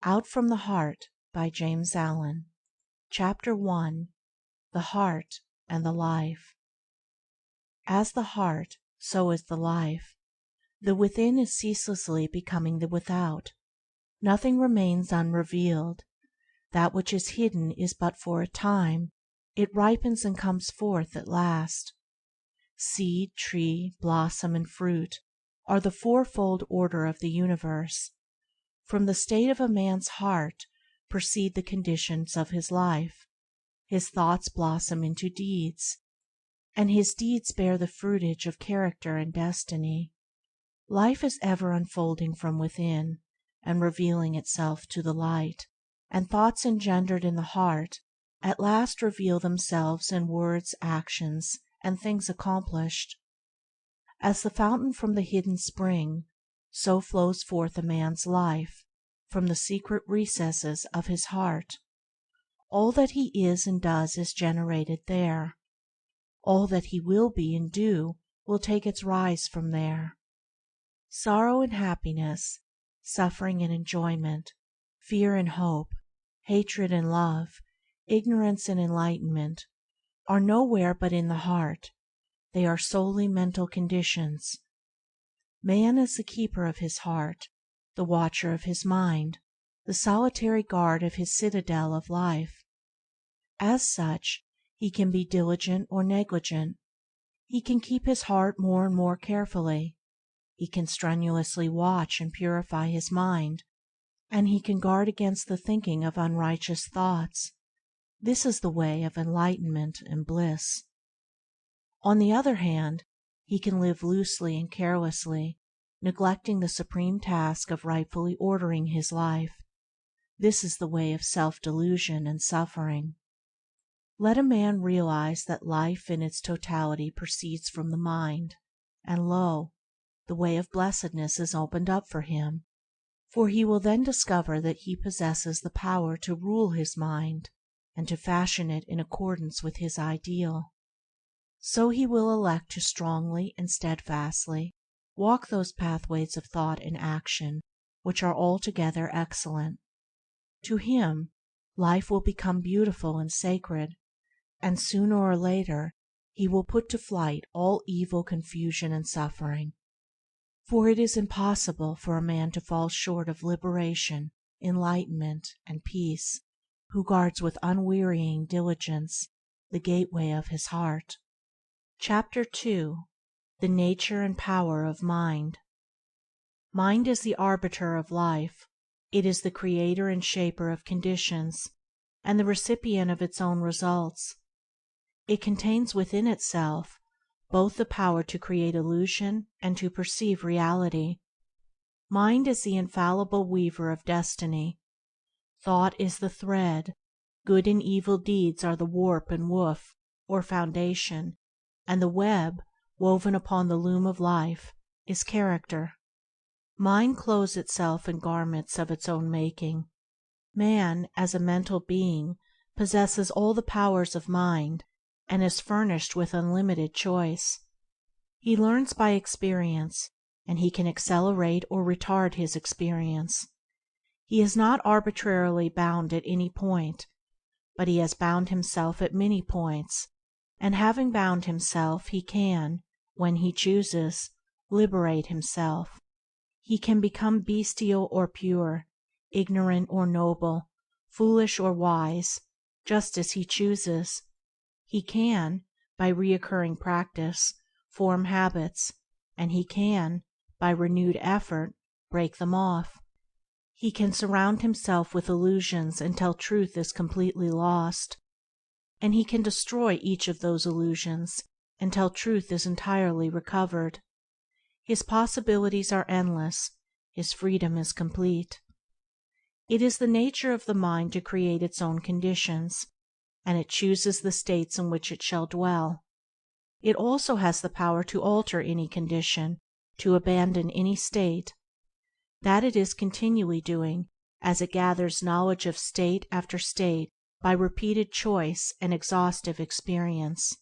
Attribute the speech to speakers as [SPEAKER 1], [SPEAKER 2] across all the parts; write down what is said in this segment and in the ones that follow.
[SPEAKER 1] Out from the Heart by James Allen. Chapter 1. The Heart and the Life. As the heart, so is the life. The within is ceaselessly becoming the without. Nothing remains unrevealed. That which is hidden is but for a time. It ripens and comes forth at last. Seed, tree, blossom, and fruit are the fourfold order of the universe. From the state of a man's heart proceed the conditions of his life. His thoughts blossom into deeds, and his deeds bear the fruitage of character and destiny. Life is ever unfolding from within and revealing itself to the light, and thoughts engendered in the heart at last reveal themselves in words, actions, and things accomplished. As the fountain from the hidden spring, so flows forth a man's life from the secret recesses of his heart. All that he is and does is generated there. All that he will be and do will take its rise from there. Sorrow and happiness, suffering and enjoyment, fear and hope, hatred and love, ignorance and enlightenment, are nowhere but in the heart. They are solely mental conditions. Man is the keeper of his heart, the watcher of his mind, the solitary guard of his citadel of life. As such, he can be diligent or negligent. He can keep his heart more and more carefully. He can strenuously watch and purify his mind, and he can guard against the thinking of unrighteous thoughts. This is the way of enlightenment and bliss. On the other hand, he can live loosely and carelessly, neglecting the supreme task of rightfully ordering his life. This is the way of self-delusion and suffering. Let a man realize that life in its totality proceeds from the mind, and lo, the way of blessedness is opened up for him, for he will then discover that he possesses the power to rule his mind and to fashion it in accordance with his ideal. So he will elect to strongly and steadfastly walk those pathways of thought and action which are altogether excellent. To him, life will become beautiful and sacred, and sooner or later he will put to flight all evil, confusion, and suffering. For it is impossible for a man to fall short of liberation, enlightenment, and peace, who guards with unwearying diligence the gateway of his heart. Chapter 2. The Nature and Power of Mind. Mind is the arbiter of life. It is the creator and shaper of conditions, and the recipient of its own results. It contains within itself both the power to create illusion and to perceive reality. Mind is the infallible weaver of destiny. Thought is the thread. Good and evil deeds are the warp and woof, or foundation, and the web, woven upon the loom of life, is character. Mind clothes itself in garments of its own making. Man, as a mental being, possesses all the powers of mind, and is furnished with unlimited choice. He learns by experience, and he can accelerate or retard his experience. He is not arbitrarily bound at any point, but he has bound himself at many points, and having bound himself, he can, when he chooses, liberate himself. He can become bestial or pure, ignorant or noble, foolish or wise, just as he chooses. He can, by reoccurring practice, form habits, and he can, by renewed effort, break them off. He can surround himself with illusions until truth is completely lost, and he can destroy each of those illusions until truth is entirely recovered. His possibilities are endless. His freedom is complete. It is the nature of the mind to create its own conditions, and it chooses the states in which it shall dwell. It also has the power to alter any condition, to abandon any state. That it is continually doing, as it gathers knowledge of state after state by repeated choice and exhaustive experience.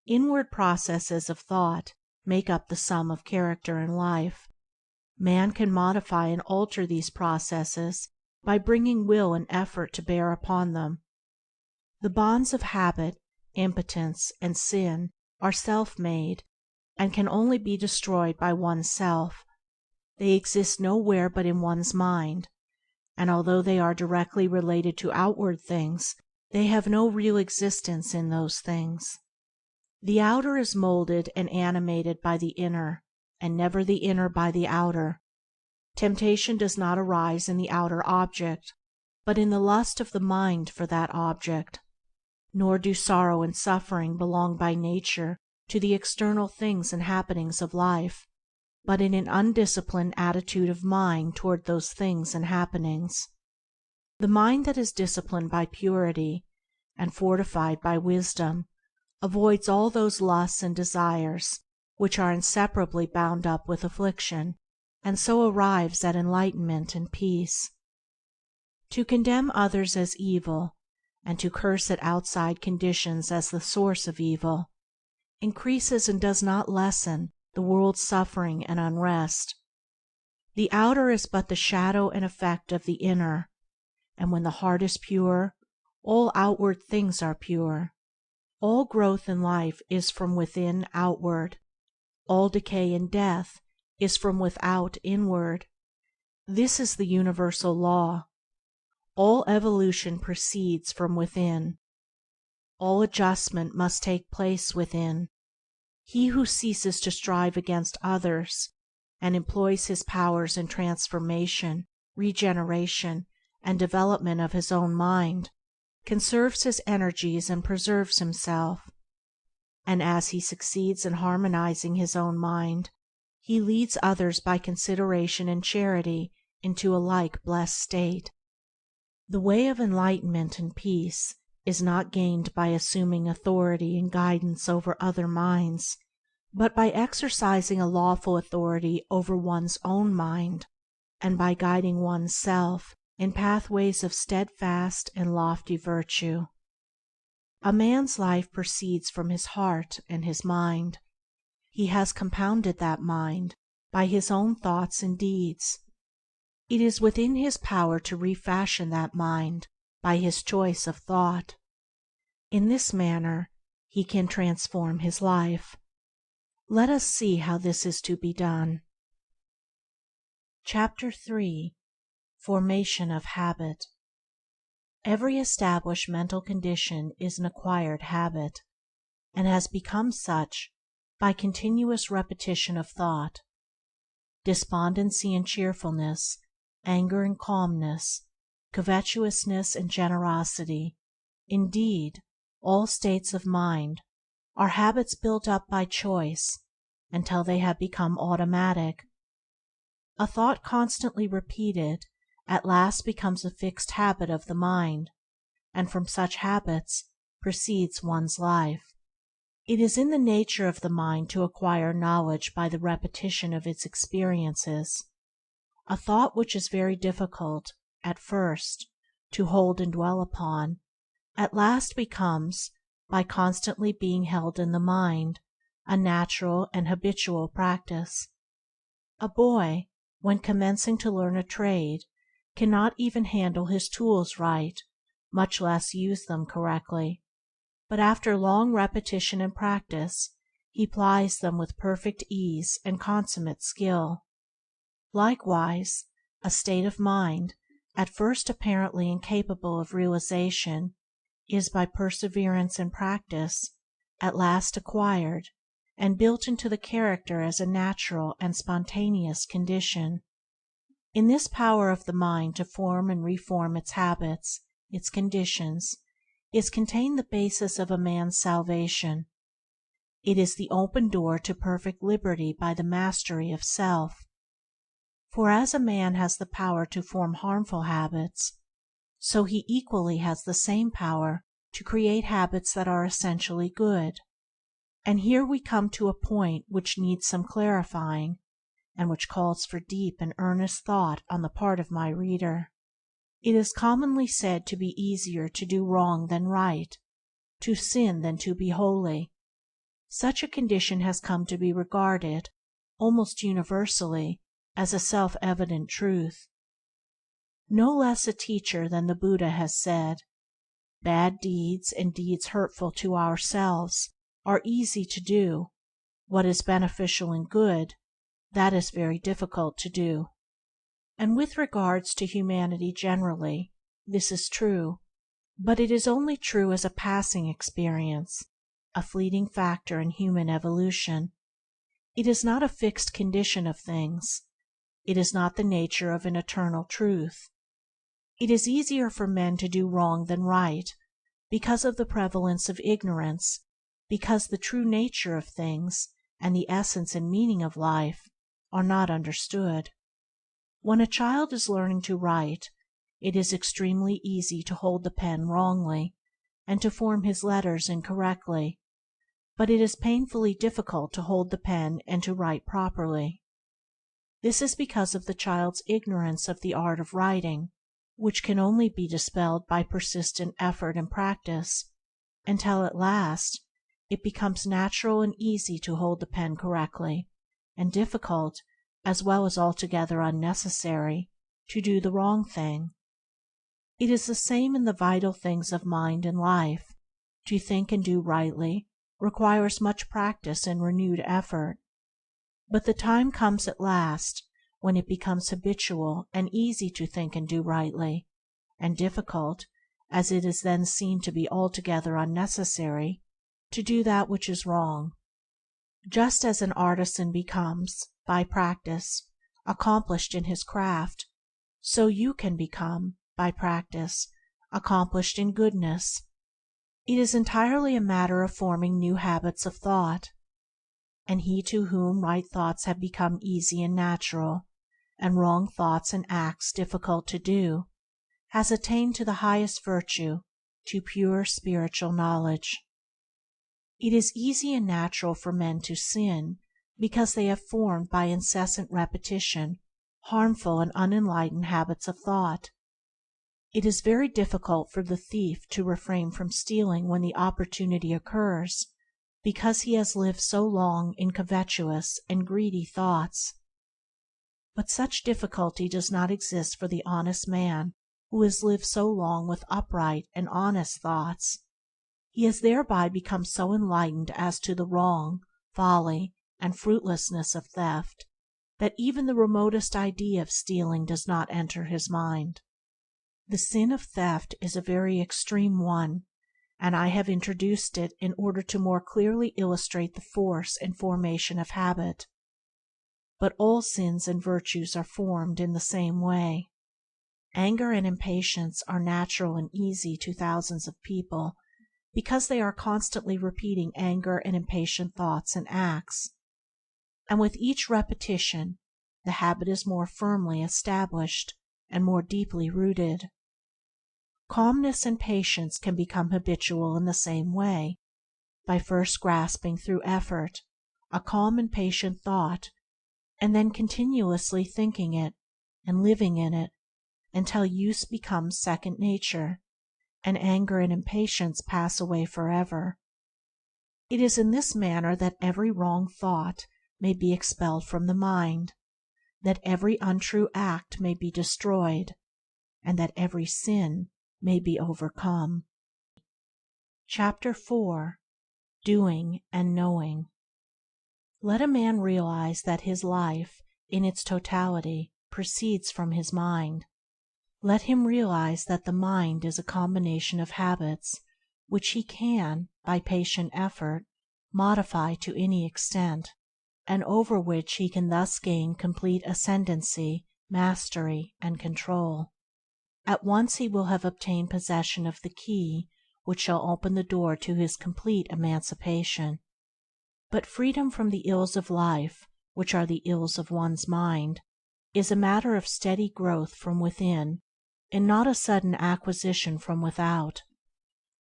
[SPEAKER 1] Inward processes of thought make up the sum of character in life. Man can modify and alter these processes by bringing will and effort to bear upon them. The bonds of habit, impotence, and sin are self-made, and can only be destroyed by one's self. They exist nowhere but in one's mind, and although they are directly related to outward things, they have no real existence in those things. The outer is molded and animated by the inner, and never the inner by the outer. Temptation does not arise in the outer object, but in the lust of the mind for that object. Nor do sorrow and suffering belong by nature to the external things and happenings of life, but in an undisciplined attitude of mind toward those things and happenings. The mind that is disciplined by purity, and fortified by wisdom, avoids all those lusts and desires which are inseparably bound up with affliction, and so arrives at enlightenment and peace. To condemn others as evil, and to curse at outside conditions as the source of evil, increases and does not lessen the world's suffering and unrest. The outer is but the shadow and effect of the inner, and when the heart is pure, all outward things are pure. All growth in life is from within outward. All decay and death is from without inward. This is the universal law. All evolution proceeds from within. All adjustment must take place within. He who ceases to strive against others, and employs his powers in transformation, regeneration, and development of his own mind, conserves his energies and preserves himself. And as he succeeds in harmonizing his own mind, he leads others by consideration and charity into a like blessed state. The way of enlightenment and peace is not gained by assuming authority and guidance over other minds, but by exercising a lawful authority over one's own mind, and by guiding one's self in pathways of steadfast and lofty virtue. A man's life proceeds from his heart and his mind. He has compounded that mind by his own thoughts and deeds. It is within his power to refashion that mind by his choice of thought. In this manner he can transform his life. Let us see how this is to be done. Chapter 3. Formation of Habit. Every established mental condition is an acquired habit, and has become such by continuous repetition of thought. Despondency and cheerfulness, anger and calmness, covetousness and generosity, indeed, all states of mind, are habits built up by choice until they have become automatic. A thought constantly repeated at last becomes a fixed habit of the mind, and from such habits proceeds one's life. It is in the nature of the mind to acquire knowledge by the repetition of its experiences. A thought which is very difficult, at first, to hold and dwell upon, at last becomes, by constantly being held in the mind, a natural and habitual practice. A boy, when commencing to learn a trade, cannot even handle his tools right, much less use them correctly, but after long repetition and practice, he plies them with perfect ease and consummate skill. Likewise, a state of mind, at first apparently incapable of realization, is by perseverance and practice at last acquired and built into the character as a natural and spontaneous condition. In this power of the mind to form and reform its habits, its conditions, is contained the basis of a man's salvation. It is the open door to perfect liberty by the mastery of self. For as a man has the power to form harmful habits, so he equally has the same power to create habits that are essentially good. And here we come to a point which needs some clarifying, and which calls for deep and earnest thought on the part of my reader. It is commonly said to be easier to do wrong than right, to sin than to be holy. Such a condition has come to be regarded, almost universally, as a self-evident truth. No less a teacher than the Buddha has said, "Bad deeds and deeds hurtful to ourselves are easy to do. What is beneficial and good, that is very difficult to do." And with regards to humanity generally, this is true, but it is only true as a passing experience, a fleeting factor in human evolution. It is not a fixed condition of things. It is not the nature of an eternal truth. It is easier for men to do wrong than right, because of the prevalence of ignorance, because the true nature of things and the essence and meaning of life are not understood. When a child is learning to write, it is extremely easy to hold the pen wrongly and to form his letters incorrectly, but it is painfully difficult to hold the pen and to write properly. This is because of the child's ignorance of the art of writing, which can only be dispelled by persistent effort and practice, until at last it becomes natural and easy to hold the pen correctly, and difficult, as well as altogether unnecessary, to do the wrong thing. It is the same in the vital things of mind and life. To think and do rightly requires much practice and renewed effort, but the time comes at last when it becomes habitual and easy to think and do rightly, and difficult, as it is then seen to be altogether unnecessary, to do that which is wrong. Just as an artisan becomes, by practice, accomplished in his craft, so you can become, by practice, accomplished in goodness. It is entirely a matter of forming new habits of thought, and he to whom right thoughts have become easy and natural, and wrong thoughts and acts difficult to do, has attained to the highest virtue, to pure spiritual knowledge. It is easy and natural for men to sin because they have formed by incessant repetition harmful and unenlightened habits of thought. It is very difficult for the thief to refrain from stealing when the opportunity occurs, because he has lived so long in covetous and greedy thoughts. But such difficulty does not exist for the honest man who has lived so long with upright and honest thoughts. He has thereby become so enlightened as to the wrong, folly, and fruitlessness of theft that even the remotest idea of stealing does not enter his mind. The sin of theft is a very extreme one, and I have introduced it in order to more clearly illustrate the force and formation of habit. But all sins and virtues are formed in the same way. Anger and impatience are natural and easy to thousands of people because they are constantly repeating anger and impatient thoughts and acts. And with each repetition, the habit is more firmly established and more deeply rooted. Calmness and patience can become habitual in the same way, by first grasping through effort a calm and patient thought, and then continuously thinking it and living in it until use becomes second nature, and anger and impatience pass away forever. It is in this manner that every wrong thought may be expelled from the mind, that every untrue act may be destroyed, and that every sin may be overcome. Chapter 4. Doing and Knowing. Let a man realize that his life, in its totality, proceeds from his mind. Let him realize that the mind is a combination of habits which he can, by patient effort, modify to any extent, and over which he can thus gain complete ascendancy, mastery, and control. At once he will have obtained possession of the key which shall open the door to his complete emancipation. But freedom from the ills of life, which are the ills of one's mind, is a matter of steady growth from within, and not a sudden acquisition from without.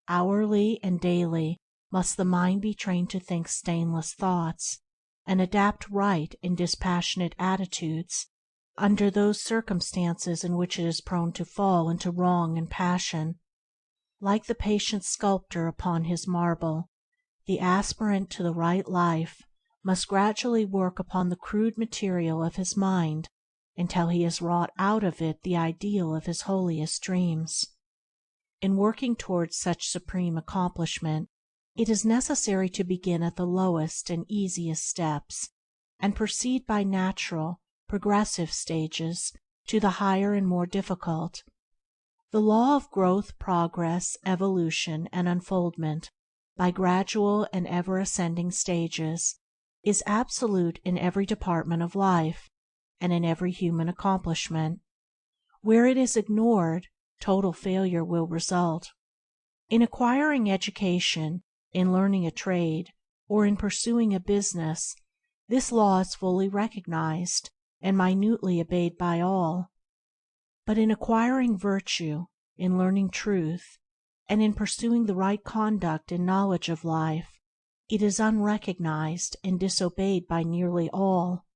[SPEAKER 1] Hourly and daily must the mind be trained to think stainless thoughts, and adapt right and dispassionate attitudes under those circumstances in which it is prone to fall into wrong and passion. Like the patient sculptor upon his marble, the aspirant to the right life must gradually work upon the crude material of his mind until he has wrought out of it the ideal of his holiest dreams. In working towards such supreme accomplishment, it is necessary to begin at the lowest and easiest steps, and proceed by natural, progressive stages to the higher and more difficult. The law of growth, progress, evolution, and unfoldment, by gradual and ever ascending stages, is absolute in every department of life, and in every human accomplishment. Where it is ignored, total failure will result. In acquiring education, in learning a trade, or in pursuing a business, this law is fully recognized and minutely obeyed by all. But in acquiring virtue, in learning truth, and in pursuing the right conduct and knowledge of life, it is unrecognized and disobeyed by nearly all.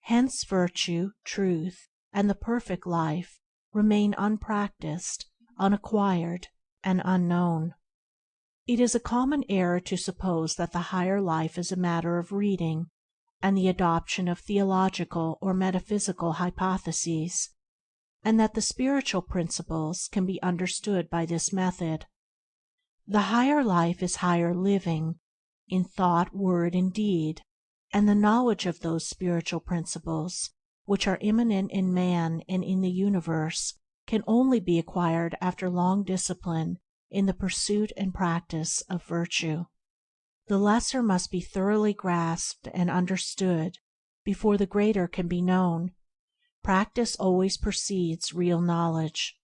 [SPEAKER 1] Hence virtue, truth, and the perfect life remain unpracticed, unacquired, and unknown. It is a common error to suppose that the higher life is a matter of reading and the adoption of theological or metaphysical hypotheses, and that the spiritual principles can be understood by this method. The higher life is higher living, in thought, word, and deed, and the knowledge of those spiritual principles, which are immanent in man and in the universe, can only be acquired after long discipline in the pursuit and practice of virtue. The lesser must be thoroughly grasped and understood before the greater can be known. Practice always precedes real knowledge.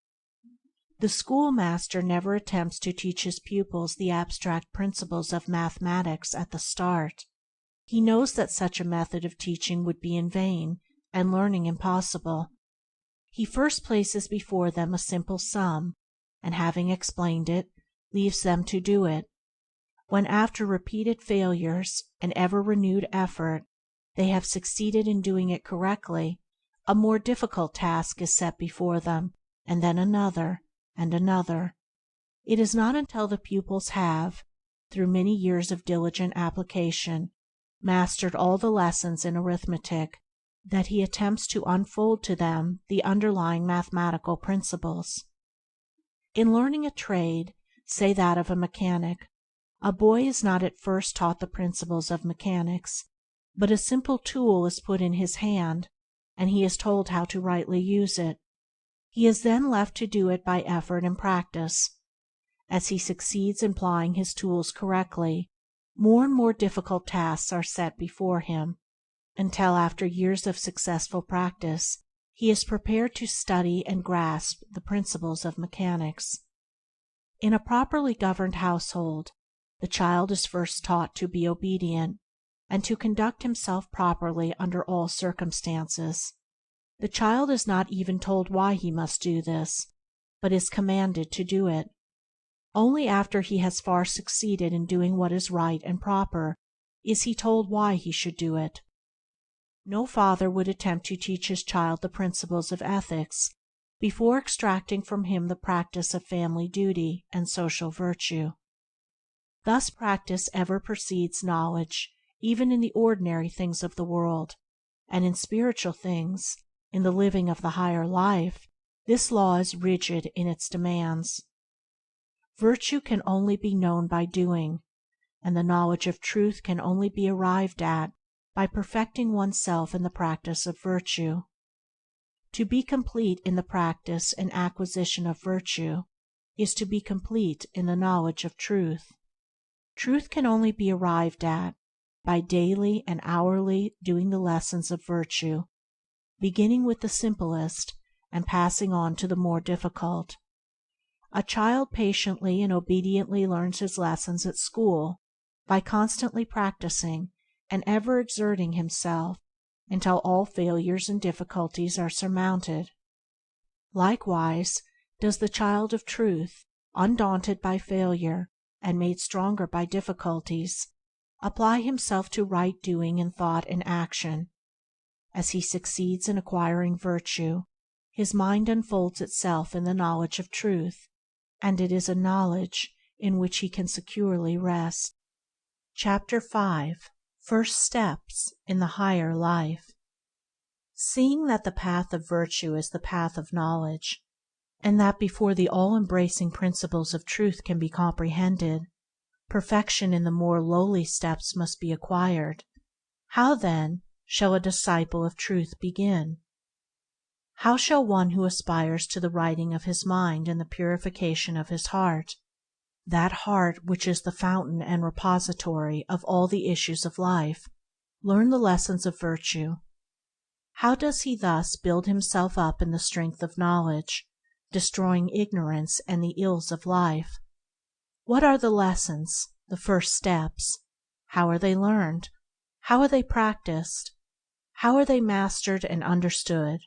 [SPEAKER 1] The schoolmaster never attempts to teach his pupils the abstract principles of mathematics at the start. He knows that such a method of teaching would be in vain and learning impossible. He first places before them a simple sum, and having explained it, leaves them to do it. When after repeated failures and ever renewed effort, they have succeeded in doing it correctly, a more difficult task is set before them, and then another, and another. It is not until the pupils have, through many years of diligent application, mastered all the lessons in arithmetic, that he attempts to unfold to them the underlying mathematical principles. In learning a trade, say that of a mechanic, a boy is not at first taught the principles of mechanics, but a simple tool is put in his hand, and he is told how to rightly use it. He is then left to do it by effort and practice. As he succeeds in plying his tools correctly, more and more difficult tasks are set before him, until after years of successful practice he is prepared to study and grasp the principles of mechanics. In a properly governed household, the child is first taught to be obedient, and to conduct himself properly under all circumstances. The child is not even told why he must do this, but is commanded to do it. Only after he has far succeeded in doing what is right and proper is he told why he should do it. No father would attempt to teach his child the principles of ethics before extracting from him the practice of family duty and social virtue. Thus practice ever precedes knowledge, even in the ordinary things of the world, and in spiritual things, in the living of the higher life, this law is rigid in its demands. Virtue can only be known by doing, and the knowledge of truth can only be arrived at by perfecting oneself in the practice of virtue. To be complete in the practice and acquisition of virtue is to be complete in the knowledge of truth. Truth can only be arrived at by daily and hourly doing the lessons of virtue, beginning with the simplest and passing on to the more difficult. A child patiently and obediently learns his lessons at school by constantly practicing and ever exerting himself until all failures and difficulties are surmounted. Likewise does the child of truth, undaunted by failure and made stronger by difficulties, apply himself to right doing in thought and action. As he succeeds in acquiring virtue, his mind unfolds itself in the knowledge of truth, and it is a knowledge in which he can securely rest. Chapter 5. First Steps in the Higher Life. Seeing that the path of virtue is the path of knowledge, and that before the all-embracing principles of truth can be comprehended, perfection in the more lowly steps must be acquired, how, then, shall a disciple of truth begin? How shall one who aspires to the righting of his mind and the purification of his heart, that heart which is the fountain and repository of all the issues of life, learn the lessons of virtue? How does he thus build himself up in the strength of knowledge, destroying ignorance and the ills of life? What are the lessons, the first steps? How are they learned? How are they practiced? How are they mastered and understood?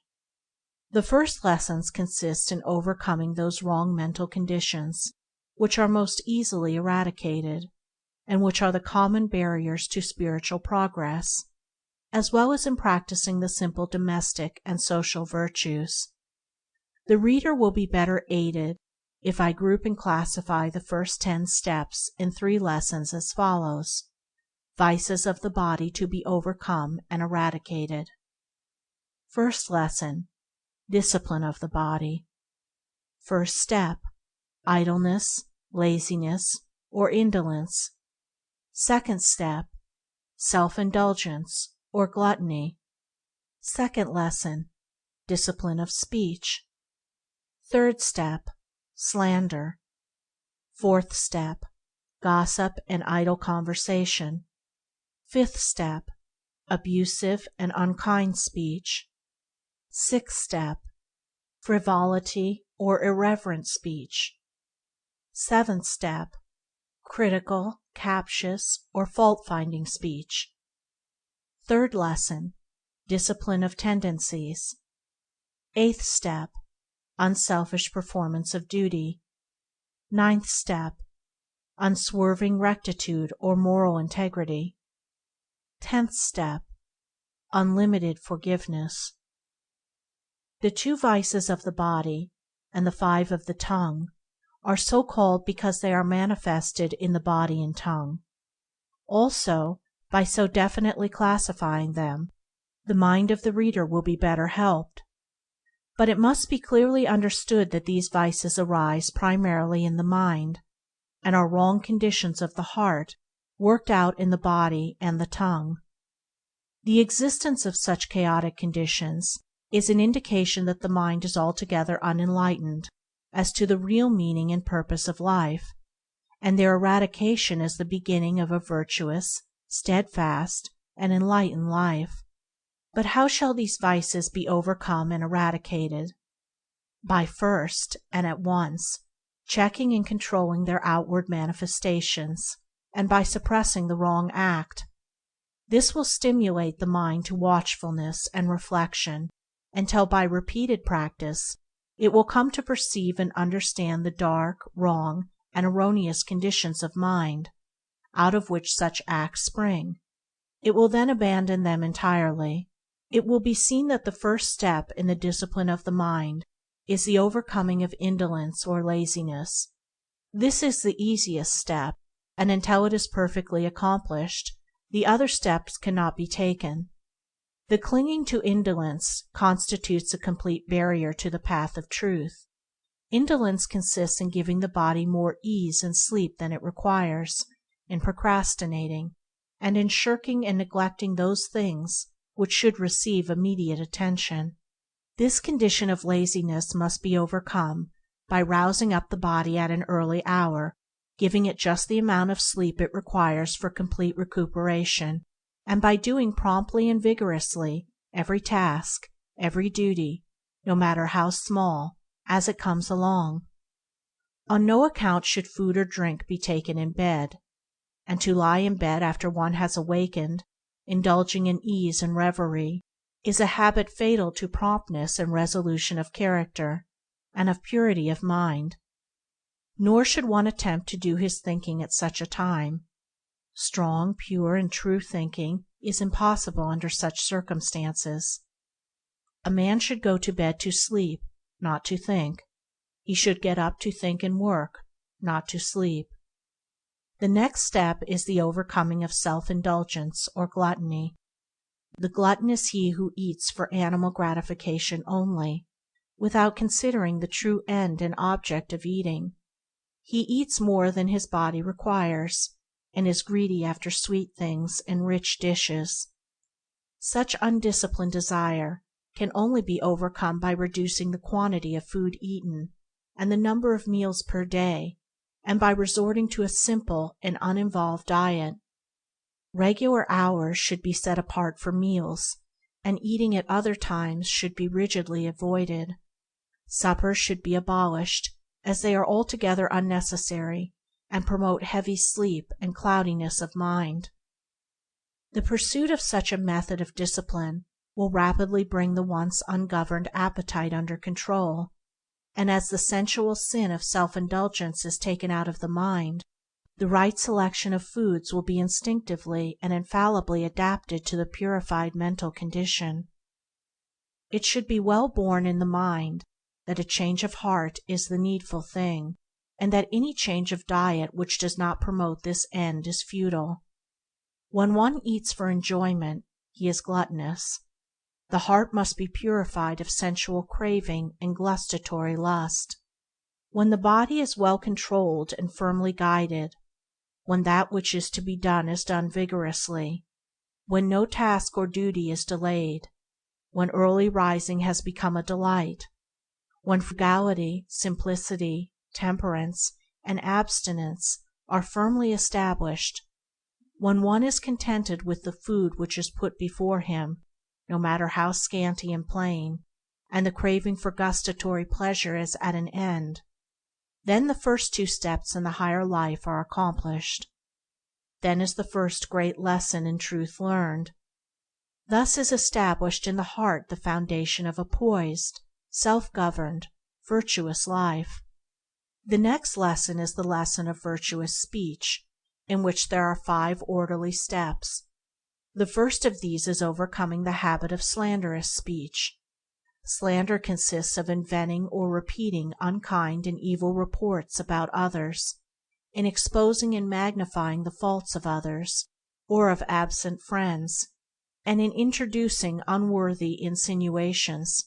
[SPEAKER 1] The first lessons consist in overcoming those wrong mental conditions which are most easily eradicated, and which are the common barriers to spiritual progress, as well as in practicing the simple domestic and social virtues. The reader will be better aided if I group and classify the first 10 steps in 3 lessons as follows: vices of the body to be overcome and eradicated. First lesson: discipline of the body. First step: idleness, laziness, or indolence. Second step: self-indulgence or gluttony. Second lesson: discipline of speech. Third step: slander. Fourth step: gossip and idle conversation. Fifth step: abusive and unkind speech. Sixth step: frivolity or irreverent speech. Seventh step: critical, captious, or fault-finding speech. Third lesson: discipline of tendencies. Eighth step: unselfish performance of duty. Ninth step: unswerving rectitude or moral integrity. 10th step: unlimited forgiveness. The 2 vices of the body and the 5 of the tongue are so called because they are manifested in the body and tongue. Also, by so definitely classifying them, the mind of the reader will be better helped. But it must be clearly understood that these vices arise primarily in the mind, and are wrong conditions of the heart worked out in the body and the tongue. The existence of such chaotic conditions is an indication that the mind is altogether unenlightened as to the real meaning and purpose of life, and their eradication is the beginning of a virtuous, steadfast, and enlightened life. But how shall these vices be overcome and eradicated? By first, and at once, checking and controlling their outward manifestations, and by suppressing the wrong act. This will stimulate the mind to watchfulness and reflection until by repeated practice it will come to perceive and understand the dark, wrong, and erroneous conditions of mind, out of which such acts spring. It will then abandon them entirely. It will be seen that the first step in the discipline of the mind is the overcoming of indolence or laziness. This is the easiest step, and until it is perfectly accomplished, the other steps cannot be taken. The clinging to indolence constitutes a complete barrier to the path of truth. Indolence consists in giving the body more ease and sleep than it requires, in procrastinating, and in shirking and neglecting those things which should receive immediate attention. This condition of laziness must be overcome by rousing up the body at an early hour, giving it just the amount of sleep it requires for complete recuperation, and by doing promptly and vigorously every task, every duty, no matter how small, as it comes along. On no account should food or drink be taken in bed, and to lie in bed after one has awakened, indulging in ease and reverie, is a habit fatal to promptness and resolution of character, and of purity of mind. Nor should one attempt to do his thinking at such a time. Strong, pure, and true thinking is impossible under such circumstances. A man should go to bed to sleep, not to think. He should get up to think and work, not to sleep. The next step is the overcoming of self-indulgence or gluttony. The glutton is he who eats for animal gratification only, without considering the true end and object of eating. He eats more than his body requires, and is greedy after sweet things and rich dishes. Such undisciplined desire can only be overcome by reducing the quantity of food eaten and the number of meals per day, and by resorting to a simple and uninvolved diet. Regular hours should be set apart for meals, and eating at other times should be rigidly avoided. Suppers should be abolished, as they are altogether unnecessary and promote heavy sleep and cloudiness of mind. The pursuit of such a method of discipline will rapidly bring the once ungoverned appetite under control, and as the sensual sin of self-indulgence is taken out of the mind, the right selection of foods will be instinctively and infallibly adapted to the purified mental condition. It should be well borne in the mind that a change of heart is the needful thing, and that any change of diet which does not promote this end is futile. When one eats for enjoyment, he is gluttonous. The heart must be purified of sensual craving and gustatory lust. When the body is well controlled and firmly guided, when that which is to be done is done vigorously, when no task or duty is delayed, when early rising has become a delight, when frugality, simplicity, temperance, and abstinence are firmly established, when one is contented with the food which is put before him, no matter how scanty and plain, and the craving for gustatory pleasure is at an end, then the first two steps in the higher life are accomplished. Then is the first great lesson in truth learned. Thus is established in the heart the foundation of a poised, self-governed, virtuous life. The next lesson is the lesson of virtuous speech, in which there are 5 orderly steps. The first of these is overcoming the habit of slanderous speech. Slander consists of inventing or repeating unkind and evil reports about others, in exposing and magnifying the faults of others, or of absent friends, and in introducing unworthy insinuations.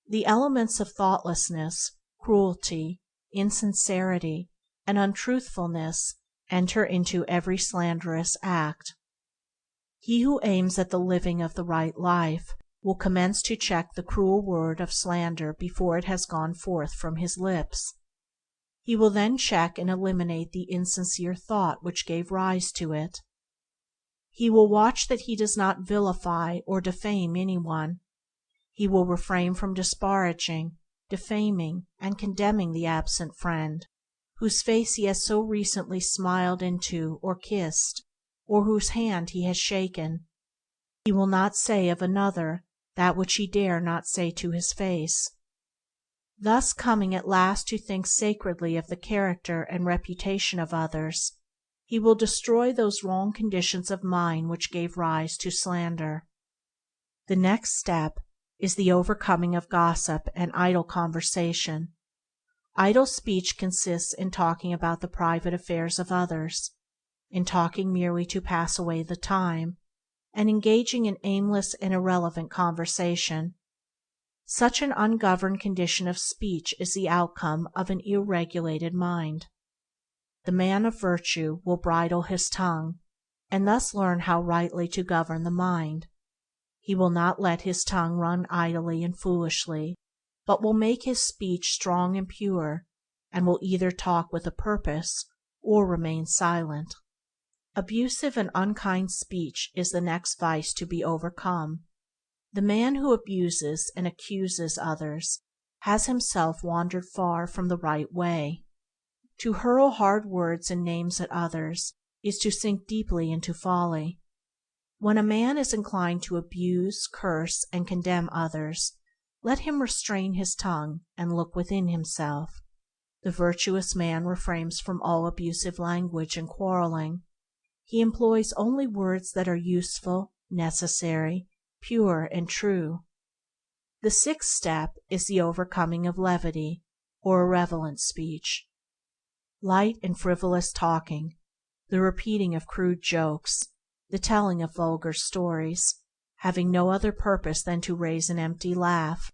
[SPEAKER 1] The elements of thoughtlessness, cruelty, insincerity, and untruthfulness enter into every slanderous act. He who aims at the living of the right life will commence to check the cruel word of slander before it has gone forth from his lips. He will then check and eliminate the insincere thought which gave rise to it. He will watch that he does not vilify or defame anyone. He will refrain from disparaging, defaming, and condemning the absent friend, whose face he has so recently smiled into or kissed, or whose hand he has shaken. He will not say of another that which he dare not say to his face. Thus, coming at last to think sacredly of the character and reputation of others, he will destroy those wrong conditions of mind which gave rise to slander. The next step is the overcoming of gossip and idle conversation. Idle speech consists in talking about the private affairs of others, in talking merely to pass away the time, and engaging in aimless and irrelevant conversation. Such an ungoverned condition of speech is the outcome of an ill-regulated mind. The man of virtue will bridle his tongue, and thus learn how rightly to govern the mind. He will not let his tongue run idly and foolishly, but will make his speech strong and pure, and will either talk with a purpose or remain silent. Abusive and unkind speech is the next vice to be overcome. The man who abuses and accuses others has himself wandered far from the right way. To hurl hard words and names at others is to sink deeply into folly. When a man is inclined to abuse, curse, and condemn others, let him restrain his tongue and look within himself. The virtuous man refrains from all abusive language and quarreling. He employs only words that are useful, necessary, pure, and true. The sixth step is the overcoming of levity, or irrelevant speech. Light and frivolous talking, the repeating of crude jokes, the telling of vulgar stories, having no other purpose than to raise an empty laugh,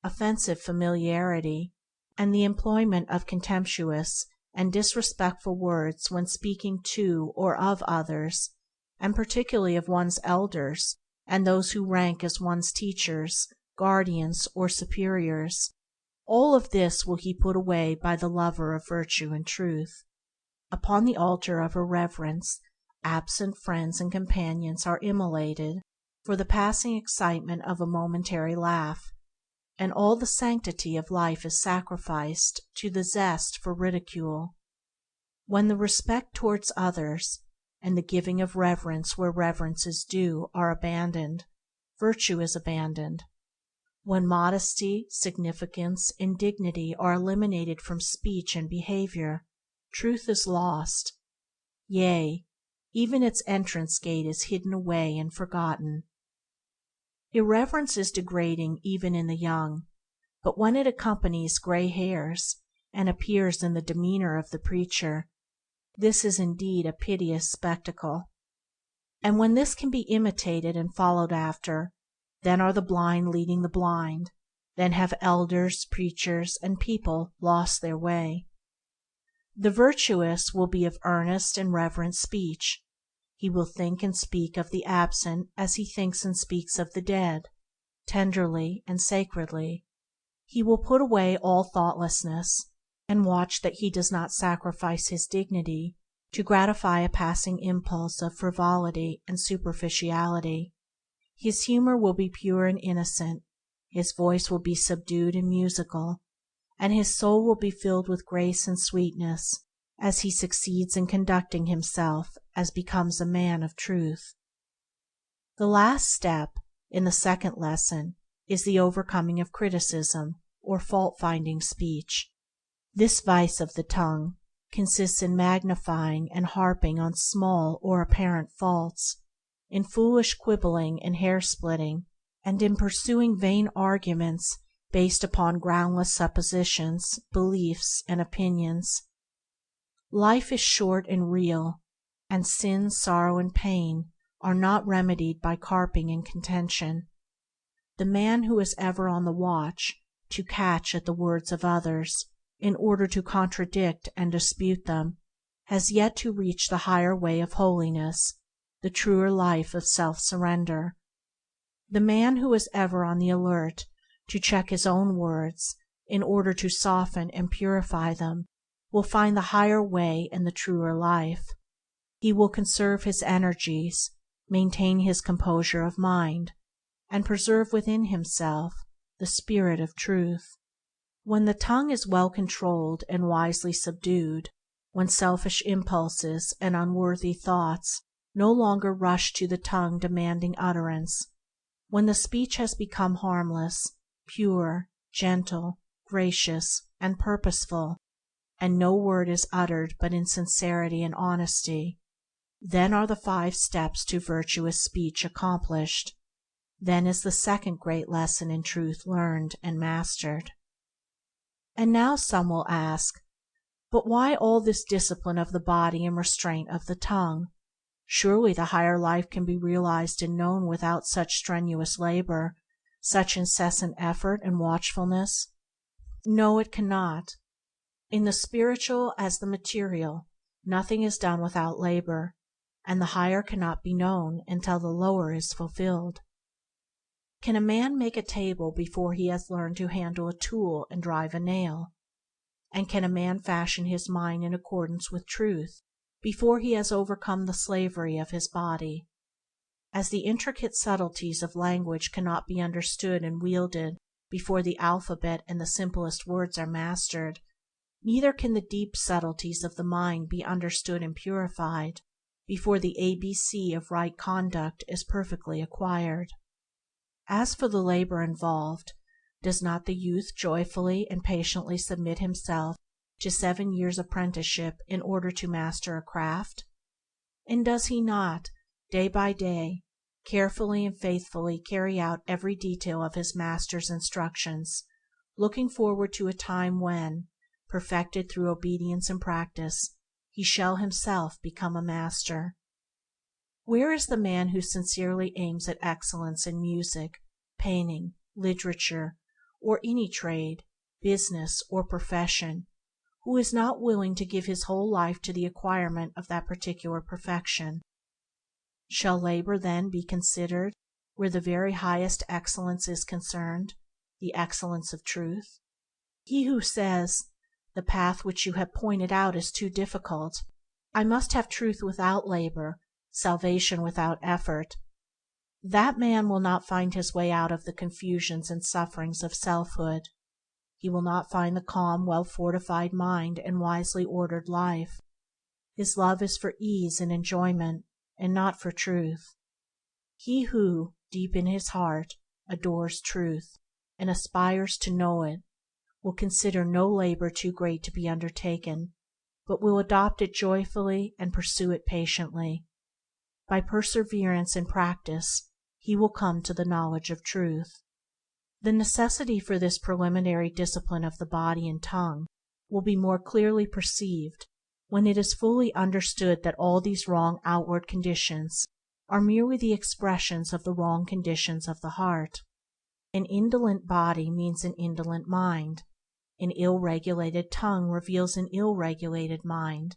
[SPEAKER 1] offensive familiarity, and the employment of contemptuous and disrespectful words when speaking to or of others, and particularly of one's elders and those who rank as one's teachers, guardians, or superiors. All of this will he put away by the lover of virtue and truth. Upon the altar of irreverence, absent friends and companions are immolated for the passing excitement of a momentary laugh, and all the sanctity of life is sacrificed to the zest for ridicule. When the respect towards others and the giving of reverence where reverence is due are abandoned, virtue is abandoned. When modesty, significance, and dignity are eliminated from speech and behavior, truth is lost. Yea, even its entrance gate is hidden away and forgotten. Irreverence is degrading even in the young, but when it accompanies gray hairs and appears in the demeanor of the preacher, this is indeed a piteous spectacle. And when this can be imitated and followed after, then are the blind leading the blind, then have elders, preachers, and people lost their way. The virtuous will be of earnest and reverent speech. He will think and speak of the absent as he thinks and speaks of the dead, tenderly and sacredly. He will put away all thoughtlessness, and watch that he does not sacrifice his dignity to gratify a passing impulse of frivolity and superficiality. His humor will be pure and innocent, his voice will be subdued and musical, and his soul will be filled with grace and sweetness as he succeeds in conducting himself as becomes a man of truth. The last step in the second lesson is the overcoming of criticism or fault-finding speech. This vice of the tongue consists in magnifying and harping on small or apparent faults, in foolish quibbling and hair-splitting, and in pursuing vain arguments based upon groundless suppositions, beliefs, and opinions. Life is short and real, and sin, sorrow, and pain are not remedied by carping and contention. The man who is ever on the watch to catch at the words of others in order to contradict and dispute them has yet to reach the higher way of holiness, the truer life of self-surrender. The man who is ever on the alert to check his own words in order to soften and purify them will find the higher way and the truer life. He will conserve his energies, maintain his composure of mind, and preserve within himself the spirit of truth. When the tongue is well controlled and wisely subdued, when selfish impulses and unworthy thoughts no longer rush to the tongue demanding utterance, when the speech has become harmless, pure, gentle, gracious, and purposeful, and no word is uttered but in sincerity and honesty, then are the 5 steps to virtuous speech accomplished. Then is the second great lesson in truth learned and mastered. And now some will ask, but why all this discipline of the body and restraint of the tongue? Surely the higher life can be realized and known without such strenuous labor, such incessant effort and watchfulness? No, it cannot. In the spiritual as the material, nothing is done without labor, and the higher cannot be known until the lower is fulfilled. Can a man make a table before he has learned to handle a tool and drive a nail? And can a man fashion his mind in accordance with truth before he has overcome the slavery of his body? As the intricate subtleties of language cannot be understood and wielded before the alphabet and the simplest words are mastered, neither can the deep subtleties of the mind be understood and purified before the ABC of right conduct is perfectly acquired. As for the labor involved, does not the youth joyfully and patiently submit himself to 7 years' apprenticeship in order to master a craft? And does he not, day by day, carefully and faithfully carry out every detail of his master's instructions, looking forward to a time when, perfected through obedience and practice, he shall himself become a master? Where is the man who sincerely aims at excellence in music, painting, literature, or any trade, business, or profession, who is not willing to give his whole life to the acquirement of that particular perfection? Shall labor, then, be considered where the very highest excellence is concerned, the excellence of truth? He who says, "The path which you have pointed out is too difficult. I must have truth without labor, salvation without effort," that man will not find his way out of the confusions and sufferings of selfhood. He will not find the calm, well-fortified mind and wisely ordered life. His love is for ease and enjoyment, and not for truth. He who, deep in his heart, adores truth, and aspires to know it, will consider no labor too great to be undertaken, but will adopt it joyfully and pursue it patiently. By perseverance in practice he will come to the knowledge of truth. The necessity for this preliminary discipline of the body and tongue will be more clearly perceived when it is fully understood that all these wrong outward conditions are merely the expressions of the wrong conditions of the heart. An indolent body means an indolent mind. An ill-regulated tongue reveals an ill-regulated mind,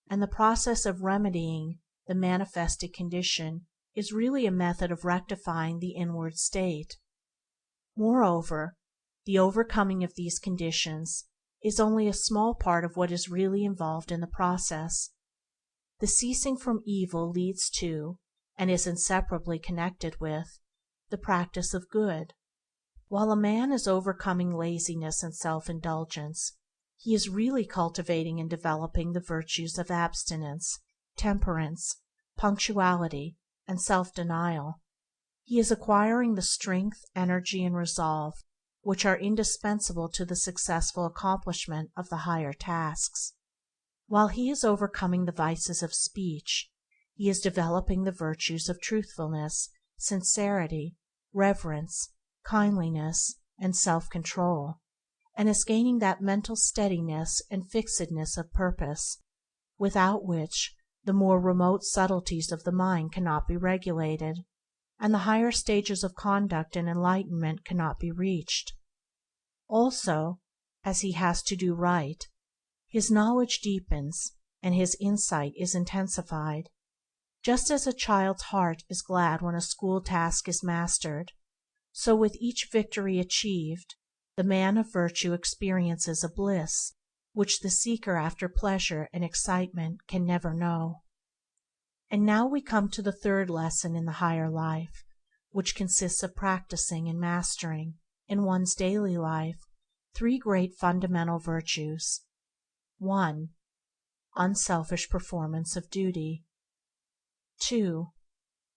[SPEAKER 1] and the process of remedying the manifested condition is really a method of rectifying the inward state. Moreover, the overcoming of these conditions is only a small part of what is really involved in the process. The ceasing from evil leads to, and is inseparably connected with, the practice of good. While a man is overcoming laziness and self-indulgence, he is really cultivating and developing the virtues of abstinence, temperance, punctuality, and self-denial. He is acquiring the strength, energy, and resolve which are indispensable to the successful accomplishment of the higher tasks. While he is overcoming the vices of speech, he is developing the virtues of truthfulness, sincerity, reverence, kindliness, and self-control, and is gaining that mental steadiness and fixedness of purpose without which the more remote subtleties of the mind cannot be regulated, and the higher stages of conduct and enlightenment cannot be reached. Also, as he has to do right, his knowledge deepens and his insight is intensified. Just as a child's heart is glad when a school task is mastered, so with each victory achieved, the man of virtue experiences a bliss which the seeker after pleasure and excitement can never know. And now we come to the third lesson in the higher life, which consists of practicing and mastering, in one's daily life, three great fundamental virtues. 1. Unselfish performance of duty. 2.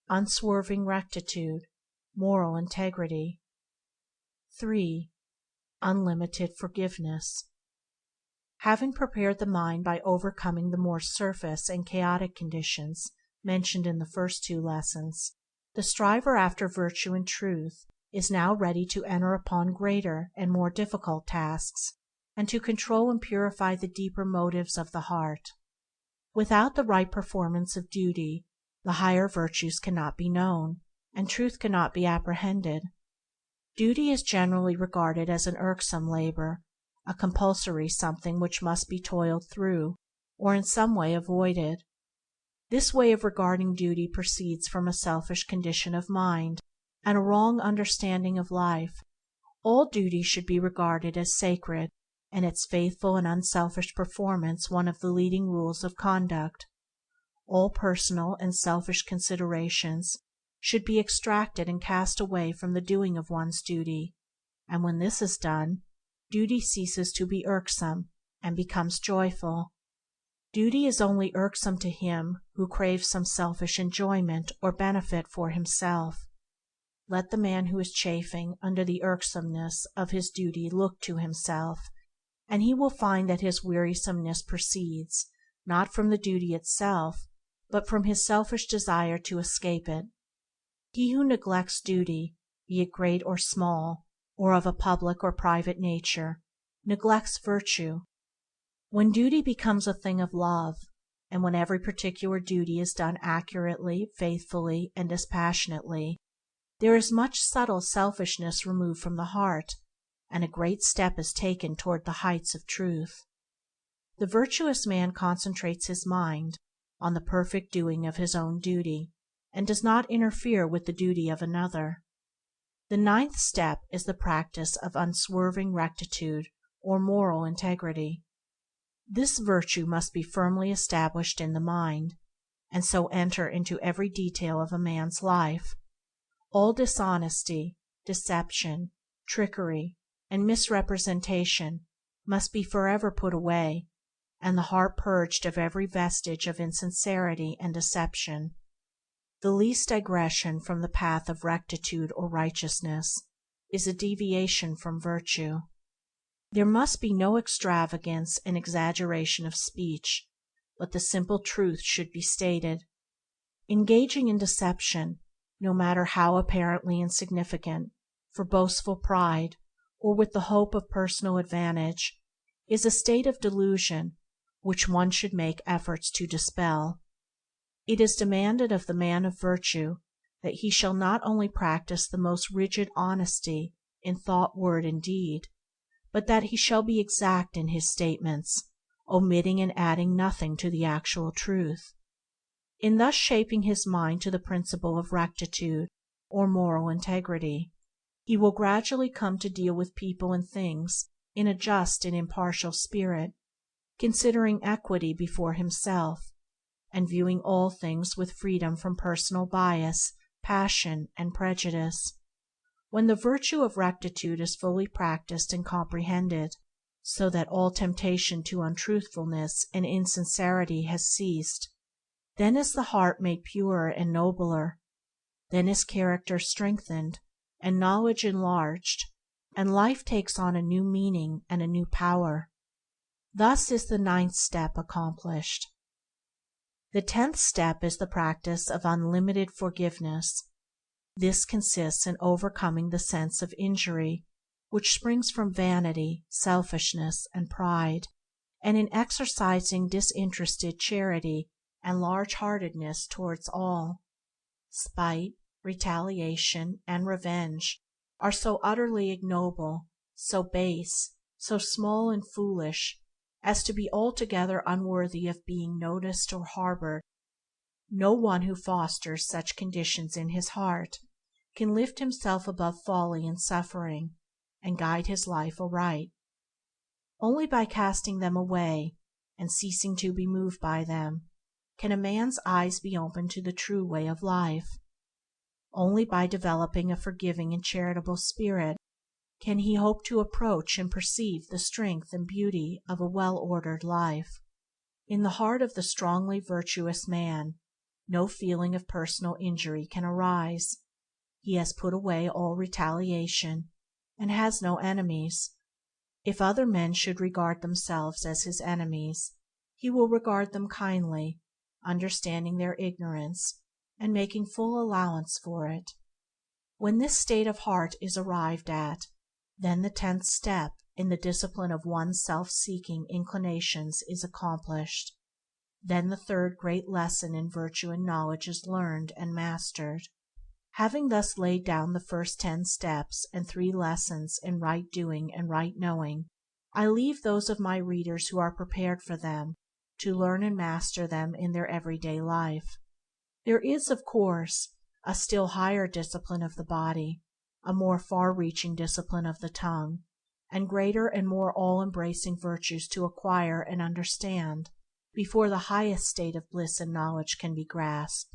[SPEAKER 1] Unswerving rectitude, moral integrity. 3. Unlimited forgiveness. Having prepared the mind by overcoming the more surface and chaotic conditions mentioned in the first two lessons, the striver after virtue and truth is now ready to enter upon greater and more difficult tasks, and to control and purify the deeper motives of the heart. Without the right performance of duty, the higher virtues cannot be known, and truth cannot be apprehended. Duty is generally regarded as an irksome labor, a compulsory something which must be toiled through, or in some way avoided. This way of regarding duty proceeds from a selfish condition of mind and a wrong understanding of life. All duty should be regarded as sacred, and its faithful and unselfish performance one of the leading rules of conduct. All personal and selfish considerations should be extracted and cast away from the doing of one's duty, and when this is done, duty ceases to be irksome and becomes joyful. Duty is only irksome to him who craves some selfish enjoyment or benefit for himself. Let the man who is chafing under the irksomeness of his duty look to himself, and he will find that his wearisomeness proceeds, not from the duty itself, but from his selfish desire to escape it. He who neglects duty, be it great or small, or of a public or private nature, neglects virtue. When duty becomes a thing of love, and when every particular duty is done accurately, faithfully, and dispassionately, there is much subtle selfishness removed from the heart, and a great step is taken toward the heights of truth. The virtuous man concentrates his mind on the perfect doing of his own duty, and does not interfere with the duty of another. The ninth step is the practice of unswerving rectitude or moral integrity. This virtue must be firmly established in the mind, and so enter into every detail of a man's life. All dishonesty, deception, trickery, and misrepresentation must be forever put away, and the heart purged of every vestige of insincerity and deception. The least digression from the path of rectitude or righteousness is a deviation from virtue. There must be no extravagance and exaggeration of speech, but the simple truth should be stated. Engaging in deception, no matter how apparently insignificant, for boastful pride, or with the hope of personal advantage, is a state of delusion which one should make efforts to dispel. It is demanded of the man of virtue that he shall not only practice the most rigid honesty in thought, word, and deed, but that he shall be exact in his statements, omitting and adding nothing to the actual truth. In thus shaping his mind to the principle of rectitude or moral integrity, he will gradually come to deal with people and things in a just and impartial spirit, considering equity before himself, and viewing all things with freedom from personal bias, passion, and prejudice. When the virtue of rectitude is fully practiced and comprehended, so that all temptation to untruthfulness and insincerity has ceased, then is the heart made purer and nobler, then is character strengthened and knowledge enlarged, and life takes on a new meaning and a new power. Thus is the ninth step accomplished. The 10th step is the practice of unlimited forgiveness. This consists in overcoming the sense of injury which springs from vanity, selfishness, and pride, and in exercising disinterested charity and large-heartedness towards all. Spite, retaliation, and revenge are so utterly ignoble, so base, so small and foolish, as to be altogether unworthy of being noticed or harbored. No one who fosters such conditions in his heart can lift himself above folly and suffering, and guide his life aright. Only by casting them away, and ceasing to be moved by them, can a man's eyes be opened to the true way of life. Only by developing a forgiving and charitable spirit can he hope to approach and perceive the strength and beauty of a well-ordered life. In the heart of the strongly virtuous man, no feeling of personal injury can arise. He has put away all retaliation, and has no enemies. If other men should regard themselves as his enemies, he will regard them kindly, understanding their ignorance, and making full allowance for it. When this state of heart is arrived at, then the 10th step in the discipline of one's self-seeking inclinations is accomplished. Then the 3rd great lesson in virtue and knowledge is learned and mastered. Having thus laid down the first 10 steps and 3 lessons in right doing and right knowing, I leave those of my readers who are prepared for them to learn and master them in their everyday life. There is, of course, a still higher discipline of the body, a more far-reaching discipline of the tongue, and greater and more all-embracing virtues to acquire and understand before the highest state of bliss and knowledge can be grasped.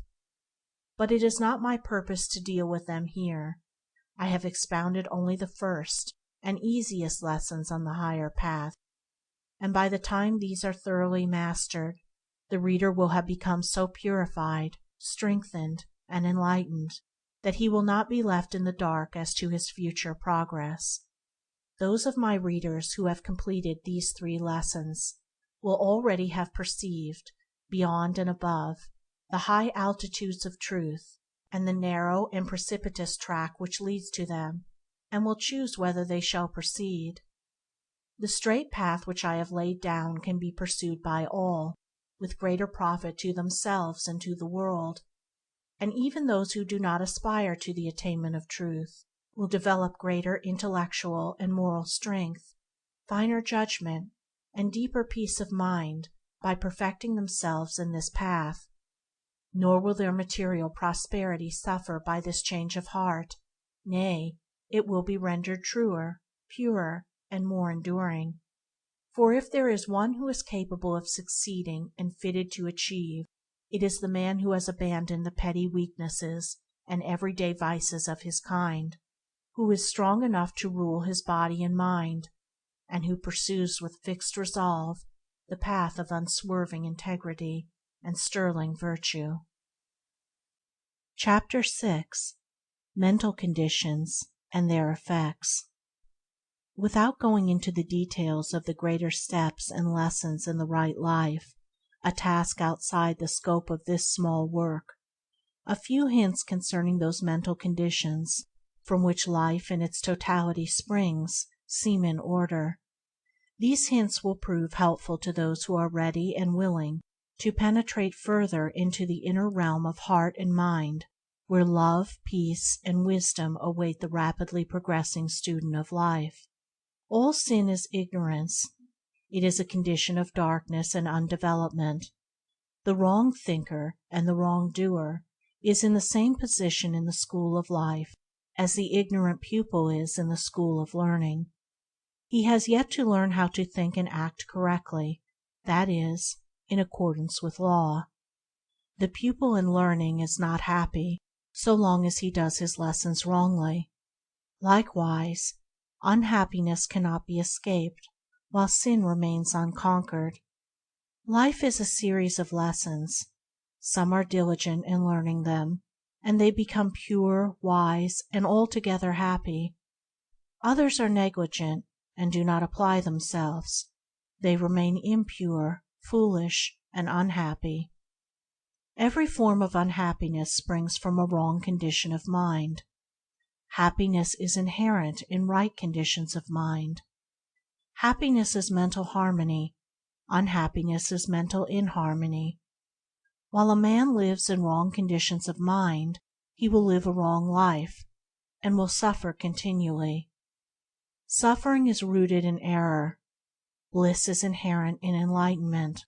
[SPEAKER 1] But it is not my purpose to deal with them here. I have expounded only the first and easiest lessons on the higher path, and by the time these are thoroughly mastered, the reader will have become so purified, strengthened, and enlightened that he will not be left in the dark as to his future progress. Those of my readers who have completed these 3 lessons will already have perceived, beyond and above, the high altitudes of truth, and the narrow and precipitous track which leads to them, and will choose whether they shall proceed. The straight path which I have laid down can be pursued by all, with greater profit to themselves and to the world, and even those who do not aspire to the attainment of truth will develop greater intellectual and moral strength, finer judgment, and deeper peace of mind by perfecting themselves in this path. Nor will their material prosperity suffer by this change of heart; nay, it will be rendered truer, purer, and more enduring. For if there is one who is capable of succeeding and fitted to achieve, it is the man who has abandoned the petty weaknesses and everyday vices of his kind, who is strong enough to rule his body and mind, and who pursues with fixed resolve the path of unswerving integrity and sterling virtue. Chapter 6. Mental Conditions and Their Effects. Without going into the details of the greater steps and lessons in the right life, a task outside the scope of this small work, a few hints concerning those mental conditions from which life in its totality springs seem in order. These hints will prove helpful to those who are ready and willing to penetrate further into the inner realm of heart and mind, where love, peace, and wisdom await the rapidly progressing student of life. All sin is ignorance. It is a condition of darkness and undevelopment. The wrong thinker and the wrong doer is in the same position in the school of life as the ignorant pupil is in the school of learning. He has yet to learn how to think and act correctly, that is, in accordance with law. The pupil in learning is not happy so long as he does his lessons wrongly. Likewise, unhappiness cannot be escaped while sin remains unconquered. Life is a series of lessons. Some are diligent in learning them, and they become pure, wise, and altogether happy. Others are negligent and do not apply themselves. They remain impure, foolish, and unhappy. Every form of unhappiness springs from a wrong condition of mind. Happiness is inherent in right conditions of mind. Happiness is mental harmony. Unhappiness is mental inharmony. While a man lives in wrong conditions of mind, he will live a wrong life, and will suffer continually. Suffering is rooted in error. Bliss is inherent in enlightenment.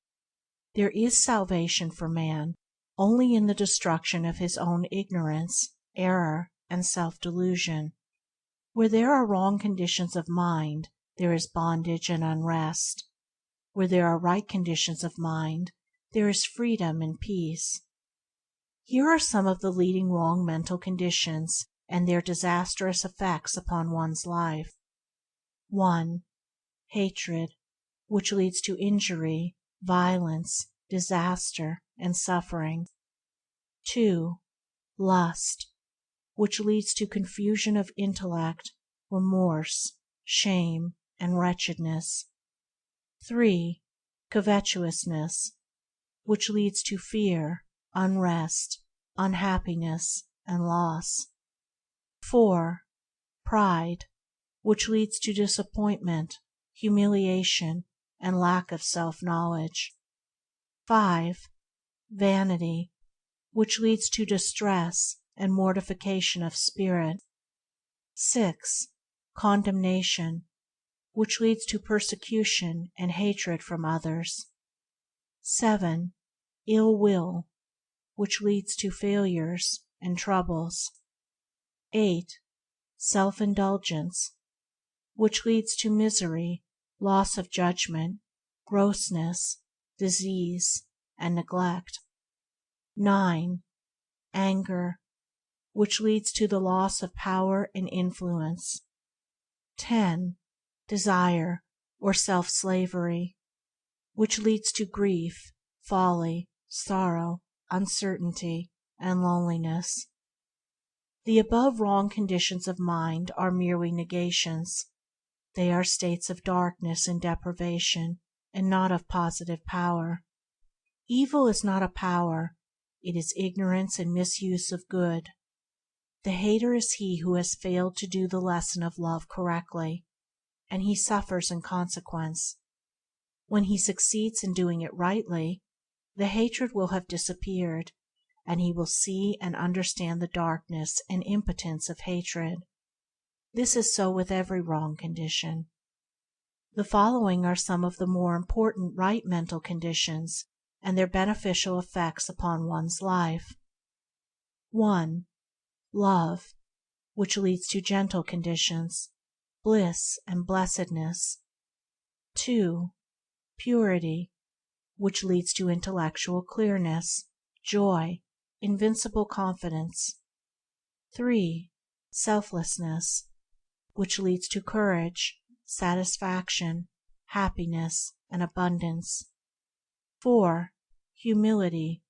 [SPEAKER 1] There is salvation for man only in the destruction of his own ignorance, error, and self-delusion. Where there are wrong conditions of mind, there is bondage and unrest. Where there are right conditions of mind, there is freedom and peace. Here are some of the leading wrong mental conditions and their disastrous effects upon one's life. 1. Hatred, which leads to injury, violence, disaster, and suffering. 2. Lust, which leads to confusion of intellect, remorse, shame, and wretchedness. 3. Covetousness, which leads to fear, unrest, unhappiness, and loss. 4. Pride, which leads to disappointment, humiliation, and lack of self-knowledge. 5. Vanity, which leads to distress and mortification of spirit. 6. Condemnation, which leads to persecution and hatred from others. 7. Ill will, which leads to failures and troubles. 8. Self-indulgence, which leads to misery, loss of judgment, grossness, disease, and neglect. 9. Anger, which leads to the loss of power and influence. 10. Desire, or self-slavery, which leads to grief, folly, sorrow, uncertainty, and loneliness. The above wrong conditions of mind are merely negations. They are states of darkness and deprivation, and not of positive power. Evil is not a power, it is ignorance and misuse of good. The hater is he who has failed to do the lesson of love correctly, and he suffers in consequence. When he succeeds in doing it rightly, the hatred will have disappeared, and he will see and understand the darkness and impotence of hatred. This is so with every wrong condition. The following are some of the more important right mental conditions and their beneficial effects upon one's life. 1. Love, which leads to gentle conditions, bliss and blessedness. 2. Purity, which leads to intellectual clearness, joy, invincible confidence. 3. Selflessness, which leads to courage, satisfaction, happiness, and abundance. 4. Humility,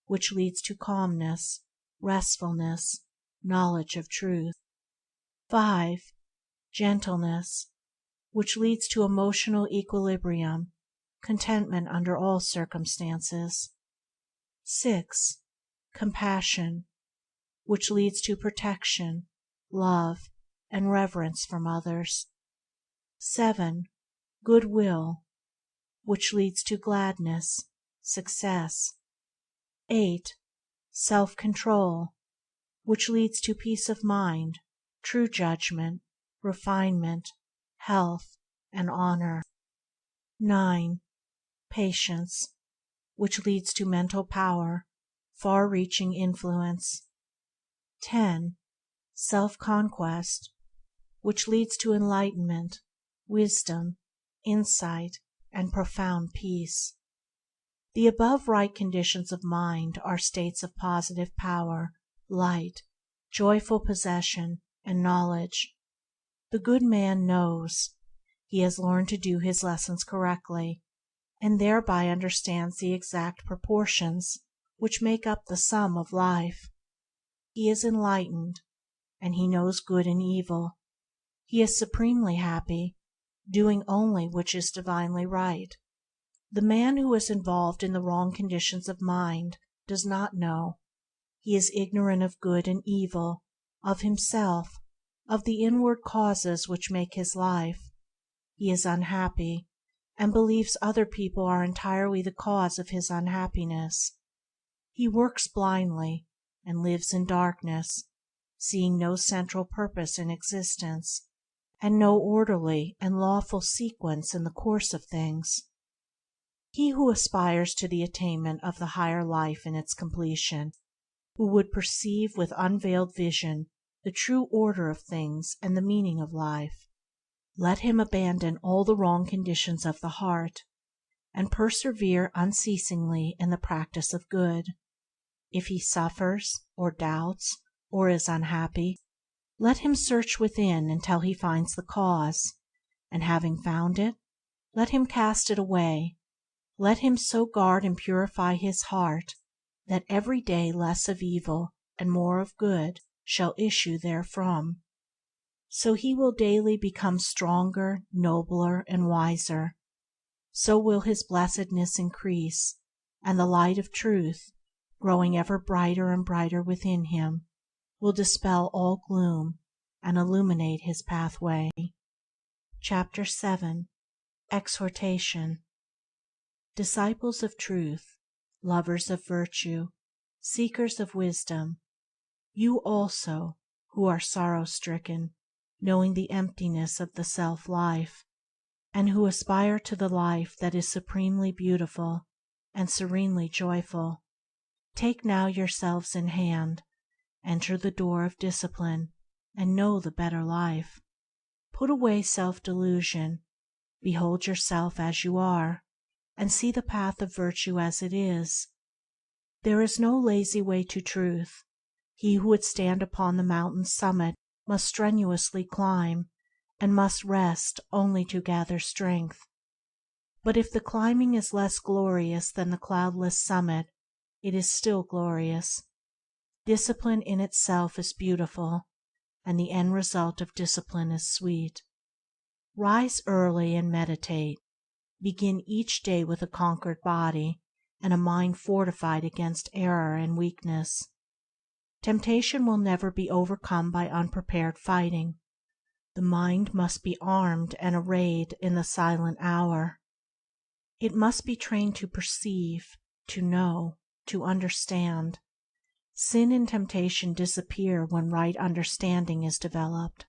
[SPEAKER 1] which leads to calmness, restfulness, knowledge of truth. 5. Gentleness, which leads to emotional equilibrium, contentment under all circumstances. 6. Compassion, which leads to protection, love, and reverence from others. 7. Goodwill, which leads to gladness, success. 8. Self-control, which leads to peace of mind, true judgment, refinement, health, and honor. 9. Patience, which leads to mental power, far-reaching influence. 10. Self-conquest, which leads to enlightenment, wisdom, insight, and profound peace. The above right conditions of mind are states of positive power, light, joyful possession, and knowledge. The good man knows. He has learned to do his lessons correctly, and thereby understands the exact proportions which make up the sum of life. He is enlightened, and he knows good and evil. He is supremely happy, doing only which is divinely right. The man who is involved in the wrong conditions of mind does not know. He is ignorant of good and evil, of himself, of the inward causes which make his life. He is unhappy, and believes other people are entirely the cause of his unhappiness. He works blindly, and lives in darkness, seeing no central purpose in existence, and no orderly and lawful sequence in the course of things. He who aspires to the attainment of the higher life in its completion, who would perceive with unveiled vision the true order of things and the meaning of life, let him abandon all the wrong conditions of the heart, and persevere unceasingly in the practice of good. If he suffers, or doubts, or is unhappy, let him search within until he finds the cause, and having found it, let him cast it away. Let him so guard and purify his heart that every day less of evil and more of good shall issue therefrom. So he will daily become stronger, nobler, and wiser. So will his blessedness increase, and the light of truth, growing ever brighter and brighter within him, will dispel all gloom and illuminate his pathway. Chapter 7. Exhortation. Disciples of truth, lovers of virtue, seekers of wisdom, you also, who are sorrow-stricken, knowing the emptiness of the self-life, and who aspire to the life that is supremely beautiful and serenely joyful, take now yourselves in hand, enter the door of discipline, and know the better life. Put away self-delusion, behold yourself as you are, and see the path of virtue as it is. There is no lazy way to truth. He who would stand upon the mountain's summit must strenuously climb, and must rest only to gather strength. But if the climbing is less glorious than the cloudless summit, it is still glorious. Discipline in itself is beautiful, and the end result of discipline is sweet. Rise early and meditate. Begin each day with a conquered body and a mind fortified against error and weakness. Temptation will never be overcome by unprepared fighting. The mind must be armed and arrayed in the silent hour. It must be trained to perceive, to know, to understand. Sin and temptation disappear when right understanding is developed.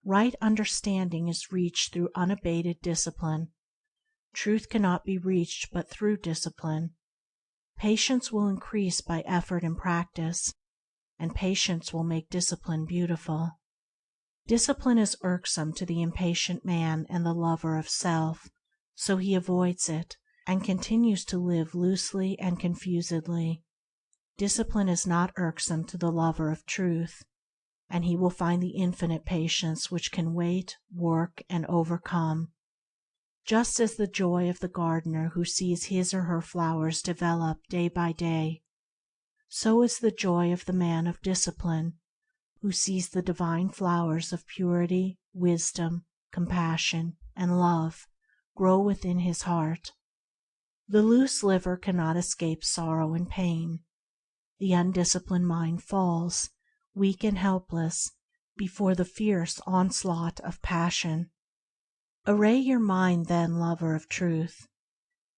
[SPEAKER 1] Right understanding is reached through unabated discipline. Truth cannot be reached but through discipline. Patience will increase by effort and practice, and patience will make discipline beautiful. Discipline is irksome to the impatient man and the lover of self, so he avoids it and continues to live loosely and confusedly. Discipline is not irksome to the lover of truth, and he will find the infinite patience which can wait, work, and overcome. Just as the joy of the gardener who sees his or her flowers develop day by day, so is the joy of the man of discipline who sees the divine flowers of purity, wisdom, compassion, and love grow within his heart. The loose liver cannot escape sorrow and pain. The undisciplined mind falls, weak and helpless, before the fierce onslaught of passion. Array your mind then, lover of truth.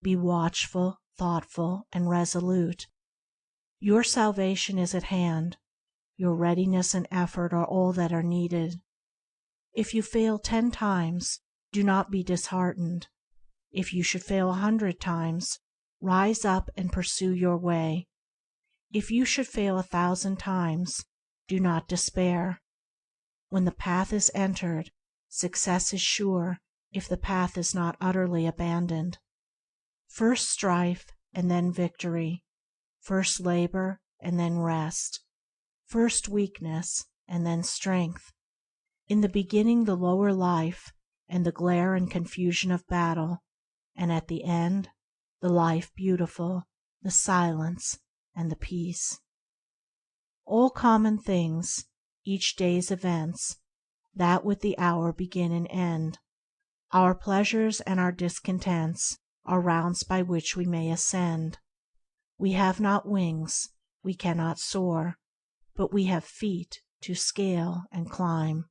[SPEAKER 1] Be watchful, thoughtful, and resolute. Your salvation is at hand. Your readiness and effort are all that are needed. If you fail 10 times, do not be disheartened. If you should fail 100 times, rise up and pursue your way. If you should fail 1,000 times, do not despair. When the path is entered, success is sure if the path is not utterly abandoned. First strife and then victory. First labor and then rest. First weakness and then strength. In the beginning the lower life and the glare and confusion of battle, and at the end the life beautiful, the silence, and the peace. All common things, each day's events, that with the hour begin and end, our pleasures and our discontents, are rounds by which we may ascend. We have not wings, we cannot soar, but we have feet to scale and climb.